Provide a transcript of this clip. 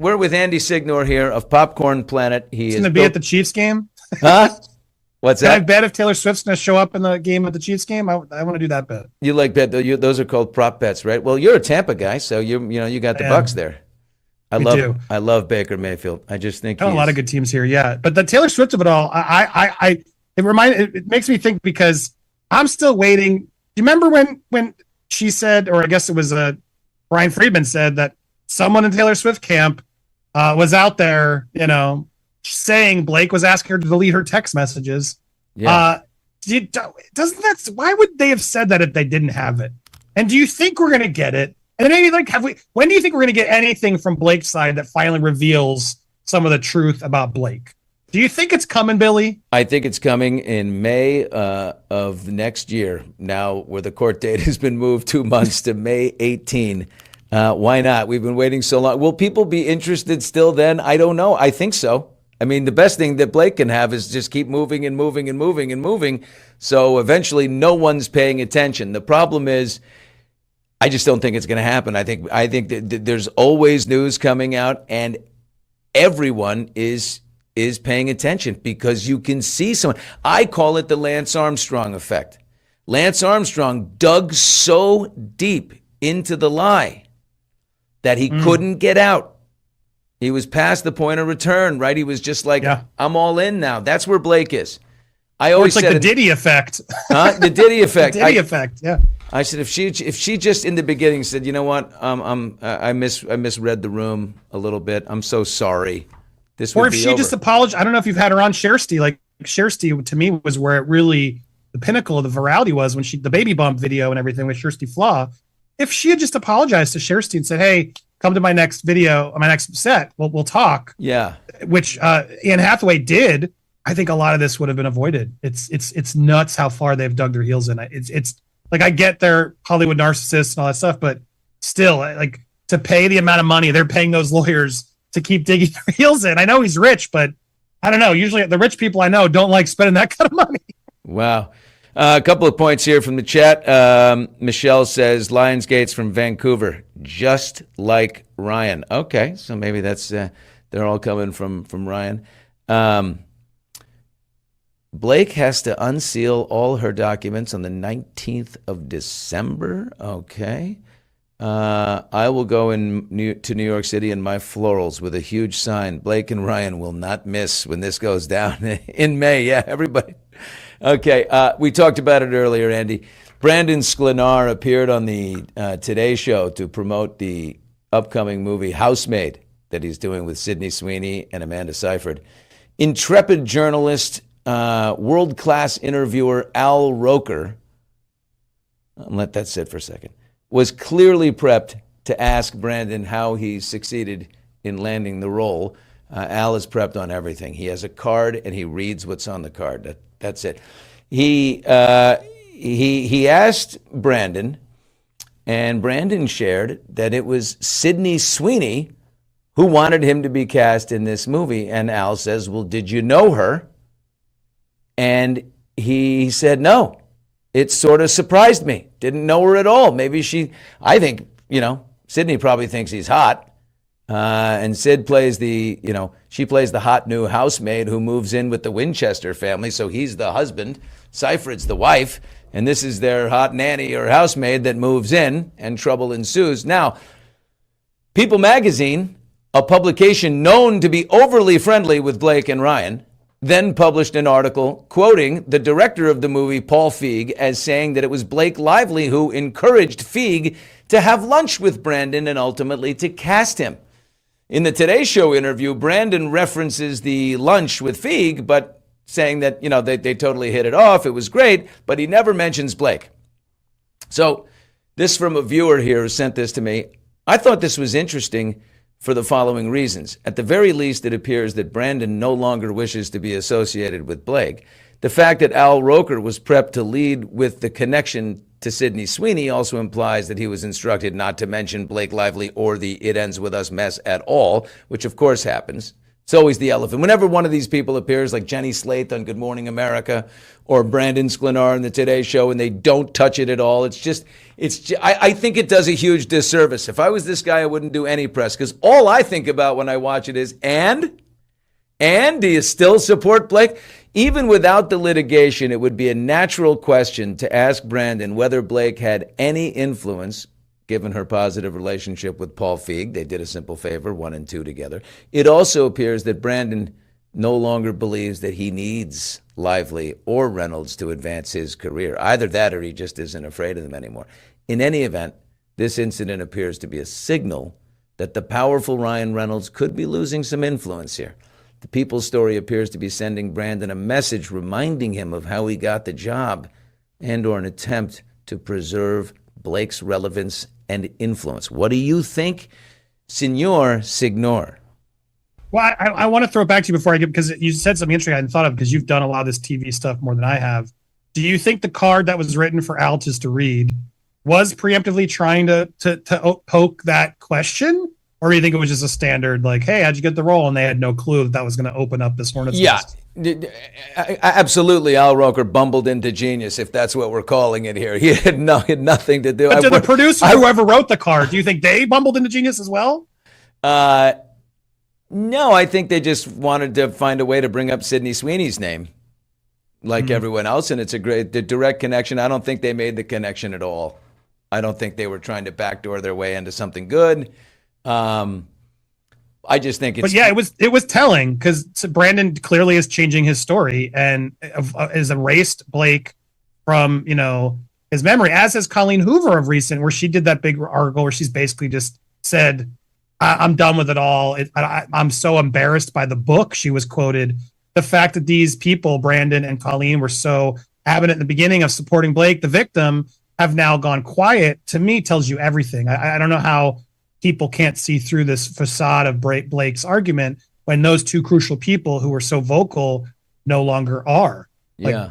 we're with Andy Signor here of Popcorn Planet. He's going to be at the Chiefs game. Huh? What's that? Can I bet if Taylor Swift's going to show up in the game at the Chiefs game? I want to do that bet. You like bet? Those are called prop bets, right? Well, you're a Tampa guy, so you got the Bucks there. I love Baker Mayfield. I just think a lot of good teams here, yeah. But the Taylor Swift of it all, it makes me think because I'm still waiting. Do you remember when she said, or I guess it was Brian Friedman said that someone in Taylor Swift camp was out there, saying Blake was asking her to delete her text messages. Yeah. Why would they have said that if they didn't have it? And do you think we're going to get it? And then maybe when do you think we're going to get anything from Blake's side that finally reveals some of the truth about Blake? Do you think it's coming, Billy? I think it's coming in May of next year. Now, where the court date has been moved 2 months to May 18. Why not? We've been waiting so long. Will people be interested still then? I don't know. I think so. I mean, the best thing that Blake can have is just keep moving and moving and moving and moving. So eventually no one's paying attention. The problem is, I just don't think it's going to happen. I think that there's always news coming out and everyone is paying attention because you can see someone. I call it the Lance Armstrong effect. Lance Armstrong dug so deep into the lie that he couldn't get out. He was past the point of return, right? He was just like, I'm all in now. That's where Blake is. I always said the Diddy effect. Huh? The Diddy effect. The Diddy effect, yeah. I said if she just in the beginning said, you know what, I misread the room a little bit. I'm so sorry. This would be over. Or if she just apologized. I don't know if you've had her on Shersty. Like Shersty to me was where it really the pinnacle of the virality was when the baby bump video and everything with Shersty Flaw. If she had just apologized to Shersty and said, hey, come to my next video, my next set, we'll talk. Yeah. Which Anne Hathaway did. I think a lot of this would have been avoided. It's nuts how far they've dug their heels in. It's like I get they're Hollywood narcissists and all that stuff, but still, like to pay the amount of money they're paying those lawyers to keep digging their heels in. I know he's rich, but I don't know. Usually the rich people I know don't like spending that kind of money. Wow. A couple of points here from the chat. Michelle says, Lionsgate's from Vancouver, just like Ryan. Okay, so maybe that's they're all coming from Ryan. Blake has to unseal all her documents on the 19th of December. Okay. I will go to New York City in my florals with a huge sign. Blake and Ryan will not miss when this goes down in May. Yeah, everybody. Okay, we talked about it earlier, Andy. Brandon Sklenar appeared on the Today Show to promote the upcoming movie Housemaid that he's doing with Sydney Sweeney and Amanda Seyfried. Intrepid journalist, world-class interviewer Al Roker, I'll let that sit for a second, was clearly prepped to ask Brandon how he succeeded in landing the role. Al is prepped on everything. He has a card and he reads what's on the card. That's it. He asked Brandon, and Brandon shared that it was Sydney Sweeney who wanted him to be cast in this movie. And Al says, well, did you know her? And he said, no. It sort of surprised me. Didn't know her at all. Maybe I think, Sydney probably thinks he's hot. And Sid plays she plays the hot new housemaid who moves in with the Winchester family. So he's the husband, Seyfried's the wife, and this is their hot nanny or housemaid that moves in and trouble ensues. Now, People magazine, a publication known to be overly friendly with Blake and Ryan, then published an article quoting the director of the movie, Paul Feig, as saying that it was Blake Lively who encouraged Feig to have lunch with Brandon and ultimately to cast him. In the Today Show interview, Brandon references the lunch with Feig, but saying that, they totally hit it off. It was great, but he never mentions Blake. So this from a viewer here who sent this to me. I thought this was interesting for the following reasons. At the very least, it appears that Brandon no longer wishes to be associated with Blake. The fact that Al Roker was prepped to lead with the connection to Sydney Sweeney also implies that he was instructed not to mention Blake Lively or the It Ends With Us mess at all, which of course happens. It's always the elephant. Whenever one of these people appears, like Jenny Slate on Good Morning America or Brandon Sklenar on the Today Show, and they don't touch it at all, I think it does a huge disservice. If I was this guy, I wouldn't do any press, because all I think about when I watch it is, and do you still support Blake? Even without the litigation, it would be a natural question to ask Brandon whether Blake had any influence, given her positive relationship with Paul Feig. They did a simple favor, 1 and 2 together. It also appears that Brandon no longer believes that he needs Lively or Reynolds to advance his career. Either that, or he just isn't afraid of them anymore. In any event, this incident appears to be a signal that the powerful Ryan Reynolds could be losing some influence here. The People's story appears to be sending Brandon a message reminding him of how he got the job, and or an attempt to preserve Blake's relevance and influence. What do you think, Senor Signor? Well, I want to throw it back to you before I get, because you said something interesting I hadn't thought of, because you've done a lot of this TV stuff more than I have. Do you think the card that was written for Altus to read was preemptively trying to poke that question? Or do you think it was just a standard, like, hey, how'd you get the role? And they had no clue that was going to open up this hornet's nest? Absolutely. Al Roker bumbled into genius, if that's what we're calling it here. He had nothing to do. But to the producer, whoever wrote the card, do you think they bumbled into genius as well? No, I think they just wanted to find a way to bring up Sydney Sweeney's name, like everyone else, and it's the direct connection. I don't think they made the connection at all. I don't think they were trying to backdoor their way into something good. I just think it's. But yeah, it was telling, because Brandon clearly is changing his story and has erased Blake from his memory, as has Colleen Hoover of recent, where she did that big article where she's basically just said, I'm done with it all. I'm so embarrassed by the book. She was quoted. The fact that these people, Brandon and Colleen, were so adamant in the beginning of supporting Blake, the victim, have now gone quiet, to me tells you everything. I don't know how people can't see through this facade of Blake's argument when those two crucial people who were so vocal no longer are. Yeah.